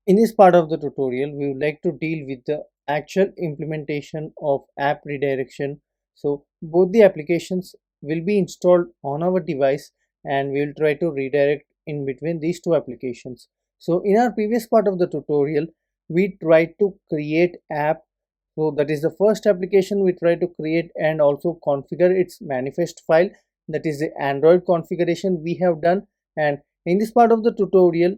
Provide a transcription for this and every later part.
In this part of the tutorial, we would like to deal with the actual implementation of app redirection. So both the applications will be installed on our device and we will try to redirect in between these two applications. So in our previous part of the tutorial, we tried to create app. So that is the first application we try to create and also configure its manifest file. That is the Android configuration we have done. And in this part of the tutorial,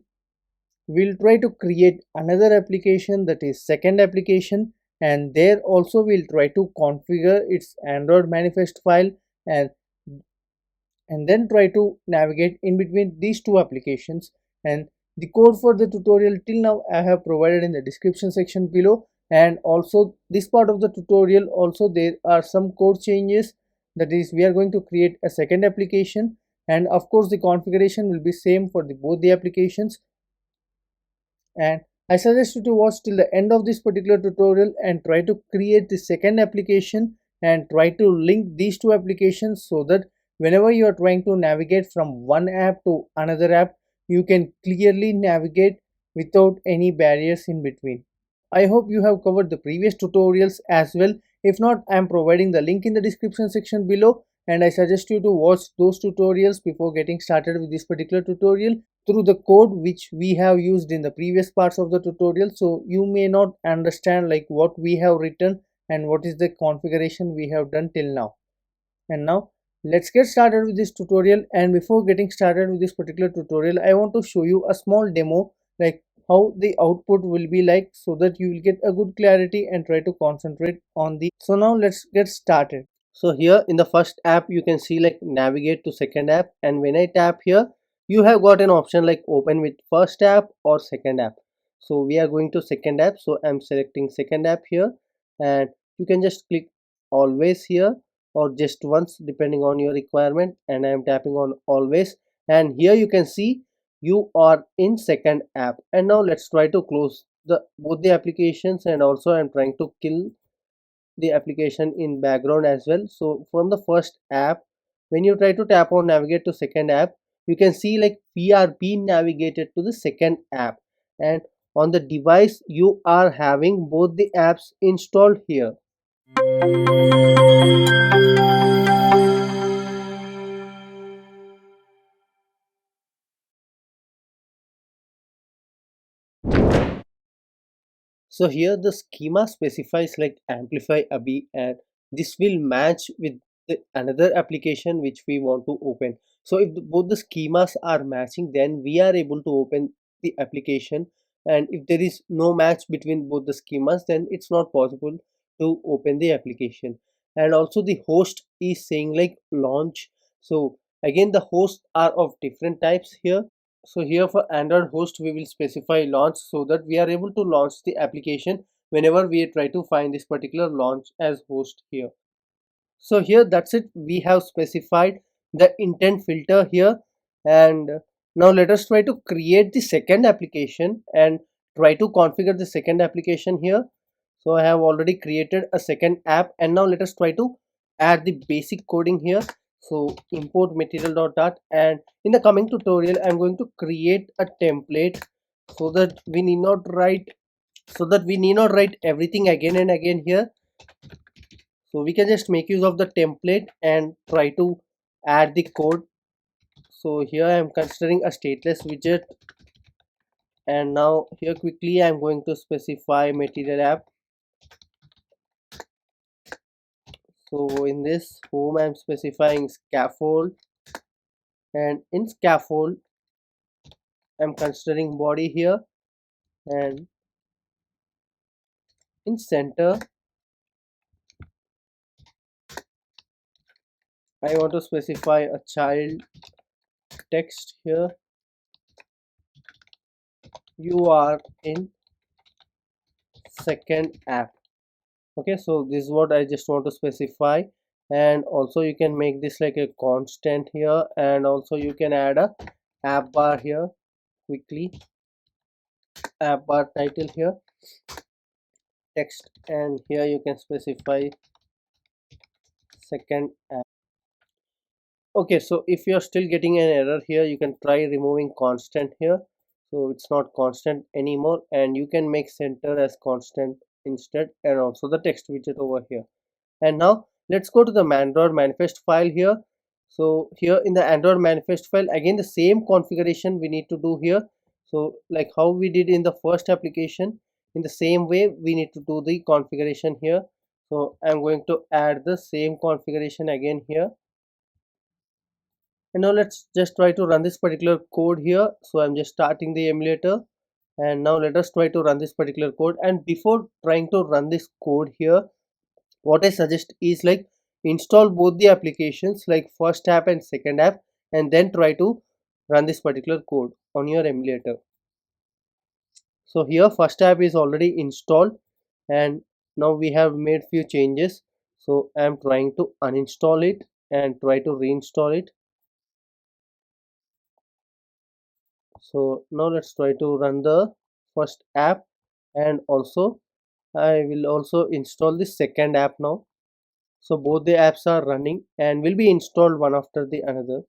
we'll try to create another application, that is second application, and there also we'll try to configure its Android manifest file and then try to navigate in between these two applications. And the code for the tutorial till now I have provided in the description section below, and also this part of the tutorial also there are some code changes. That is, we are going to create a second application, and of course the configuration will be same for both the applications. And I suggest you to watch till the end of this particular tutorial and try to create the second application and try to link these two applications so that whenever you are trying to navigate from one app to another app, you can clearly navigate without any barriers in between. I hope you have covered the previous tutorials as well. If not, I am providing the link in the description section below, and I suggest you to watch those tutorials before getting started with this particular tutorial through the code which we have used in the previous parts of the tutorial. So you may not understand like what we have written and what is the configuration we have done till now. And now let's get started with this tutorial. And before getting started with this particular tutorial, I want to show you a small demo, like how the output will be like, so that you will get a good clarity and try to concentrate on the. So now let's get started. So here in the first app you can see like navigate to second app, and when I tap here you have got an option like open with first app or second app. So we are going to second app, so I'm selecting second app here, and you can just click always here or just once depending on your requirement, and I am tapping on always, and here you can see you are in second app. And now let's try to close the both the applications, and also I'm trying to kill the application in background as well. So from the first app, when you try to tap on navigate to second app, you can see like we are being navigated to the second app, and on the device you are having both the apps installed here. So here the schema specifies like amplifyabhi, and this will match with another application which we want to open. So if both the schemas are matching, then we are able to open the application, and if there is no match between both the schemas, then it's not possible to open the application. And also the host is saying like launch. So again the hosts are of different types here. So here for Android host we will specify launch, so that we are able to launch the application whenever we try to find this particular launch as host here. So here that's it, we have specified the intent filter here. And now let us try to create the second application and try to configure the second application here. So I have already created a second app, and now let us try to add the basic coding here. So import material.dart, and in the coming tutorial I'm going to create a template so that we need not write everything again and again here. So we can just make use of the template and try to add the code. So here I am considering a stateless widget, and now here quickly I am going to specify material app. So in this home I am specifying scaffold, and in scaffold I'm considering body here, and in center I want to specify a child text here. You are in second app. Okay, so this is what I just want to specify. And also you can make this like a constant here, and also you can add a app bar here quickly, app bar title here, text, and here you can specify second app. Okay, so if you're still getting an error here, you can try removing constant here. so it's not constant anymore, and you can make center as constant instead, and also the text widget over here. And now let's go to the Android manifest file here. So here in the Android manifest file, again the same configuration we need to do here. So like how we did in the first application, in the same way we need to do the configuration here. So I'm going to add the same configuration again here. And now let's just try to run this particular code here. So I'm just starting the emulator, and now let us try to run this particular code. And before trying to run this code here, what I suggest is like install both the applications, like first app and second app, and then try to run this particular code on your emulator. So here first app is already installed, and now we have made few changes. So I'm trying to uninstall it and try to reinstall it. So now let's try to run the first app, and also I will also install the second app now. So both the apps are running and will be installed one after the another.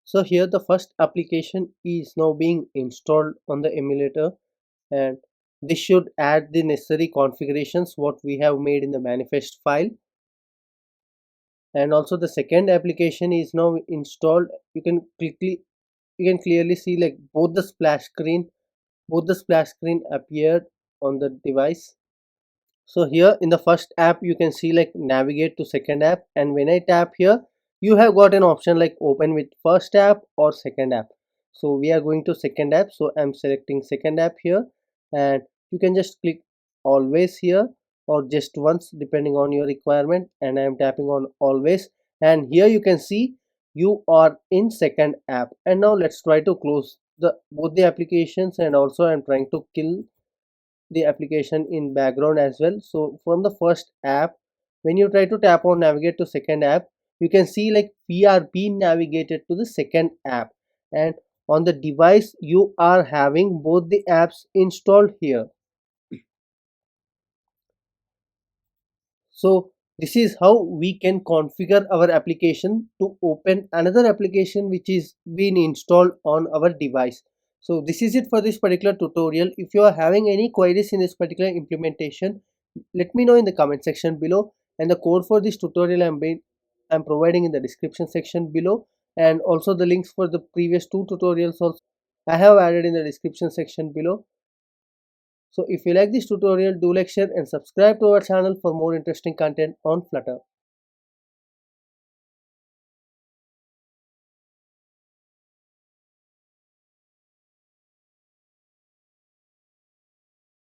So here the first application is now being installed on the emulator, and this should add the necessary configurations what we have made in the manifest file. And also the second application is now installed. You can clearly see like both the splash screen appeared on the device. So here in the first app you can see like navigate to second app, and when I tap here you have got an option like open with first app or second app. So we are going to second app, so I'm selecting second app here, and you can just click always here or just once depending on your requirement, and I'm tapping on always, and here you can see you are in second app. And now let's try to close the both the applications, and also I'm trying to kill the application in background as well. So from the first app, when you try to tap on navigate to second app, you can see like we are being navigated to the second app, and on the device you are having both the apps installed here. So this is how we can configure our application to open another application which is being installed on our device. So this is it for this particular tutorial. If you are having any queries in this particular implementation, let me know in the comment section below, and the code for this tutorial I'm providing in the description section below, and also the links for the previous two tutorials also I have added in the description section below. So if you like this tutorial, do like, share and subscribe to our channel for more interesting content on Flutter.